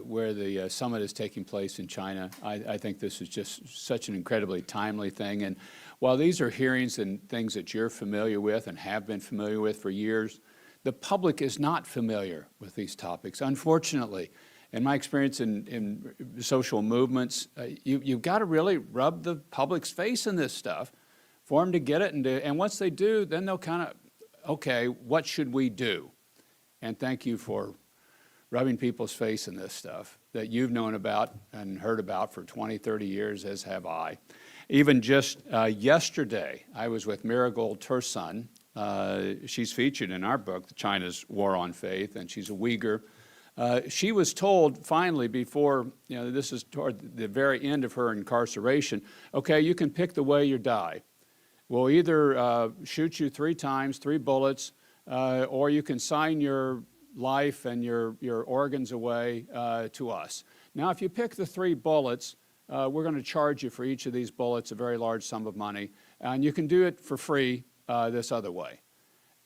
where the summit is taking place in China. I think this is just such an incredibly timely thing. And while these are hearings and things that you're familiar with and have been familiar with for years, the public is not familiar with these topics, unfortunately. In my experience in social movements, you've got to really rub the public's face in this stuff for them to get it. And once they do, then they'll kind of, okay, what should we do? And thank you for rubbing people's face in this stuff that you've known about and heard about for 20, 30 years, as have I. Even just yesterday, I was with Marigold Tursun. She's featured in our book, China's War on Faith, and she's a Uyghur. She was told finally before, this is toward the very end of her incarceration, okay, you can pick the way you die. We'll either shoot you 3 times, 3 bullets, or you can sign your life and your organs away to us. Now, if you pick the 3 bullets, we're going to charge you for each of these bullets a very large sum of money, and you can do it for free this other way.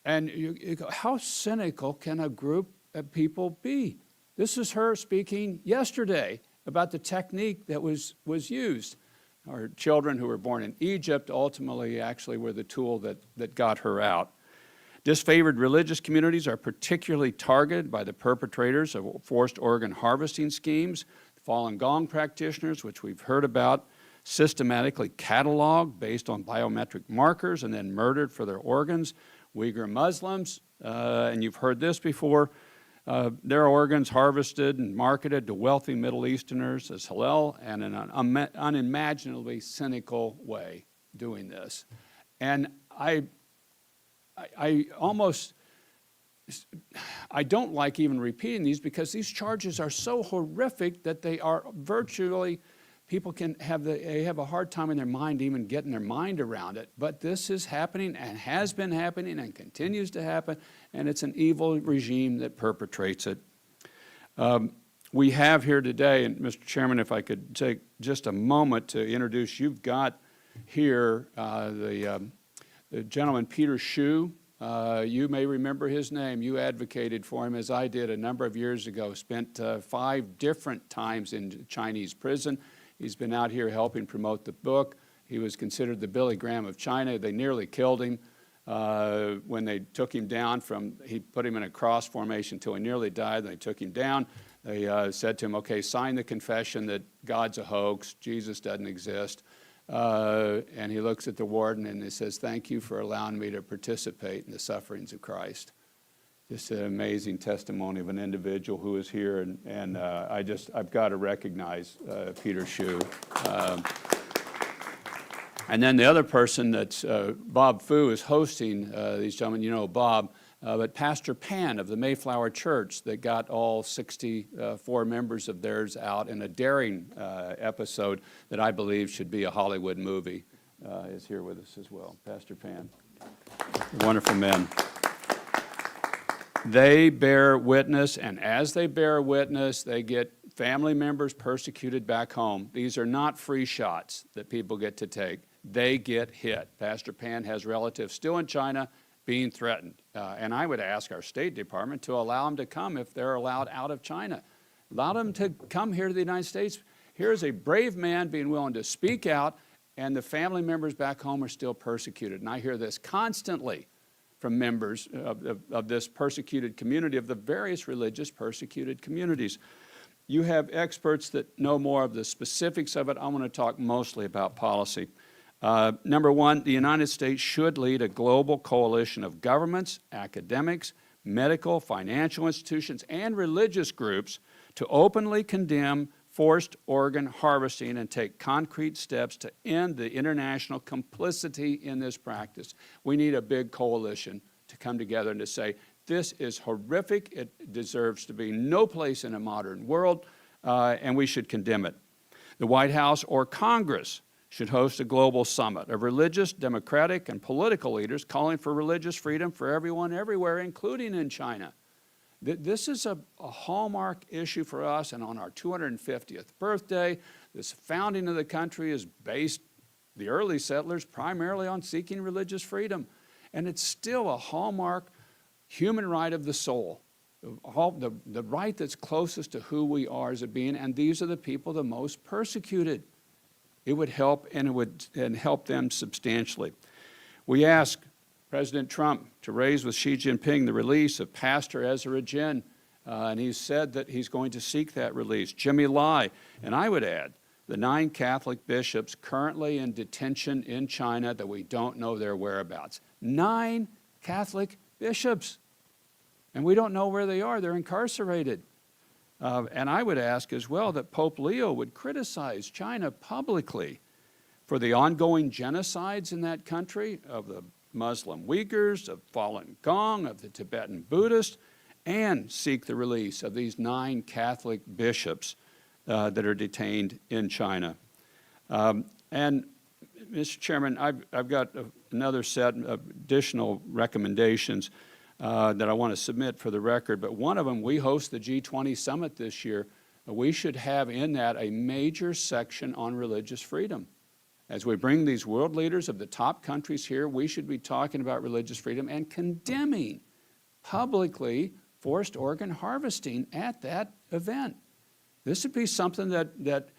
And you go, how cynical can a group of people be? This is her speaking yesterday about the technique that was used. Our children who were born in Egypt ultimately actually were the tool that got her out. Disfavored religious communities are particularly targeted by the perpetrators of forced organ harvesting schemes. Falun Gong practitioners, which we've heard about, systematically cataloged based on biometric markers and then murdered for their organs. Uyghur Muslims, and you've heard this before, their organs harvested and marketed to wealthy Middle Easterners as halal, and in an unimaginably cynical way doing this. And I don't like even repeating these because these charges are so horrific that they are virtually, people can have a hard time in their mind even getting their mind around it. But this is happening and has been happening and continues to happen, and it's an evil regime that perpetrates it. We have here today, and Mr. Chairman, if I could take just a moment to introduce, you've got here the gentleman Peter Hsu. You may remember his name. You advocated for him, as I did a number of years ago, spent 5 different times in Chinese prison. He's been out here helping promote the book. He was considered the Billy Graham of China. They nearly killed him when they took him down he put him in a cross formation until he nearly died. They took him down. They said to him, okay, sign the confession that God's a hoax, Jesus doesn't exist. And he looks at the warden and he says, thank you for allowing me to participate in the sufferings of Christ. Just an amazing testimony of an individual who is here, and I've got to recognize Peter Hsu. And then the other person that's Bob Fu is hosting these gentlemen. You know Bob, but Pastor Pan of the Mayflower Church that got all 64 members of theirs out in a daring episode that I believe should be a Hollywood movie is here with us as well. Pastor Pan, wonderful men. They bear witness, and as they bear witness, they get family members persecuted back home. These are not free shots that people get to take. They get hit. Pastor Pan has relatives still in China being threatened. And I would ask our State Department to allow them to come if they're allowed out of China. Allow them to come here to the United States. Here's a brave man being willing to speak out, and the family members back home are still persecuted. And I hear this constantly from members of this persecuted community, of the various religious persecuted communities. You have experts that know more of the specifics of it. I want to talk mostly about policy. Number one, the United States should lead a global coalition of governments, academics, medical, financial institutions, and religious groups to openly condemn forced organ harvesting and take concrete steps to end the international complicity in this practice. We need a big coalition to come together and to say, this is horrific, it deserves to be no place in a modern world, and we should condemn it. The White House or Congress should host a global summit of religious, democratic, and political leaders calling for religious freedom for everyone everywhere, including in China. This is a hallmark issue for us, and on our 250th birthday, this founding of the country is based, the early settlers, primarily on seeking religious freedom. And it's still a hallmark human right of the soul. the right that's closest to who we are as a being, and these are the people the most persecuted. It would help, and it would help them substantially. We ask President Trump to raise with Xi Jinping the release of Pastor Ezra Jin, and he's said that he's going to seek that release. Jimmy Lai, and I would add, the 9 Catholic bishops currently in detention in China that we don't know their whereabouts. 9 Catholic bishops, and we don't know where they are. They're incarcerated. And I would ask as well that Pope Leo would criticize China publicly for the ongoing genocides in that country of the Muslim Uyghurs, of Falun Gong, of the Tibetan Buddhists, and seek the release of these 9 Catholic bishops that are detained in China. And, Mr. Chairman, I've got another set of additional recommendations that I want to submit for the record, but one of them, we host the G20 summit this year. We should have in that a major section on religious freedom. As we bring these world leaders of the top countries here, we should be talking about religious freedom and condemning publicly forced organ harvesting at that event. This would be something that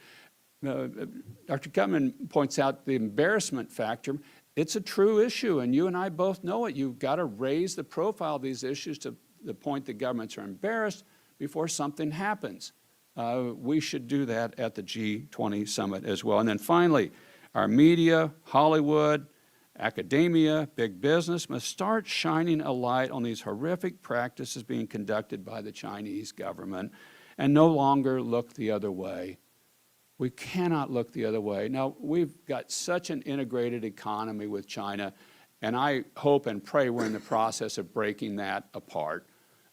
Dr. Gutman points out, the embarrassment factor. It's a true issue, and you and I both know it. You've got to raise the profile of these issues to the point that governments are embarrassed before something happens. We should do that at the G20 summit as well. And then finally, our media, Hollywood, academia, big business must start shining a light on these horrific practices being conducted by the Chinese government and no longer look the other way. We cannot look the other way. Now, we've got such an integrated economy with China, and I hope and pray we're in the process of breaking that apart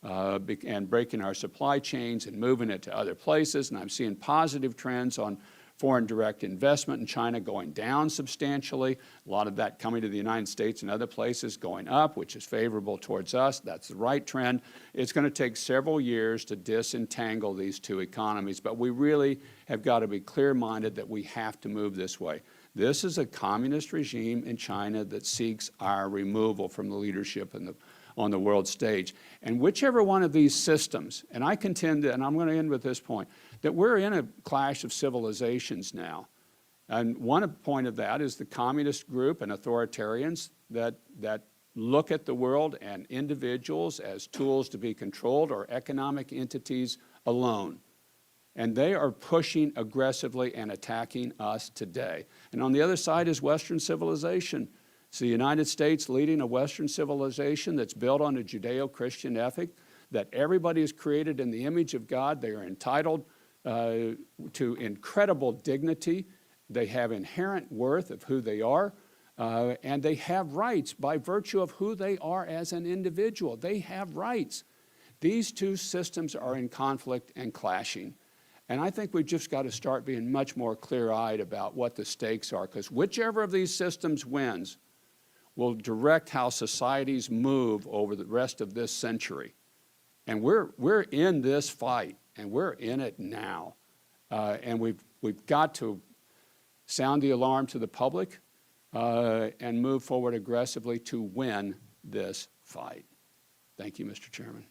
and breaking our supply chains and moving it to other places. And I'm seeing positive trends on foreign direct investment in China going down substantially, a lot of that coming to the United States and other places going up, which is favorable towards us. That's the right trend. It's going to take several years to disentangle these two economies, but we really have got to be clear-minded that we have to move this way. This is a communist regime in China that seeks our removal from the leadership on the world stage. And whichever one of these systems, and I contend, and I'm going to end with this point, that we're in a clash of civilizations now. And one point of that is the communist group and authoritarians that look at the world and individuals as tools to be controlled or economic entities alone. And they are pushing aggressively and attacking us today. And on the other side is Western civilization. It's the United States leading a Western civilization that's built on a Judeo-Christian ethic, that everybody is created in the image of God. They are entitled to incredible dignity. They have inherent worth of who they are, and they have rights by virtue of who they are as an individual. They have rights. These two systems are in conflict and clashing. And I think we've just got to start being much more clear-eyed about what the stakes are, because whichever of these systems wins will direct how societies move over the rest of this century. And we're in this fight, and we're in it now. And we've got to sound the alarm to the public and move forward aggressively to win this fight. Thank you, Mr. Chairman.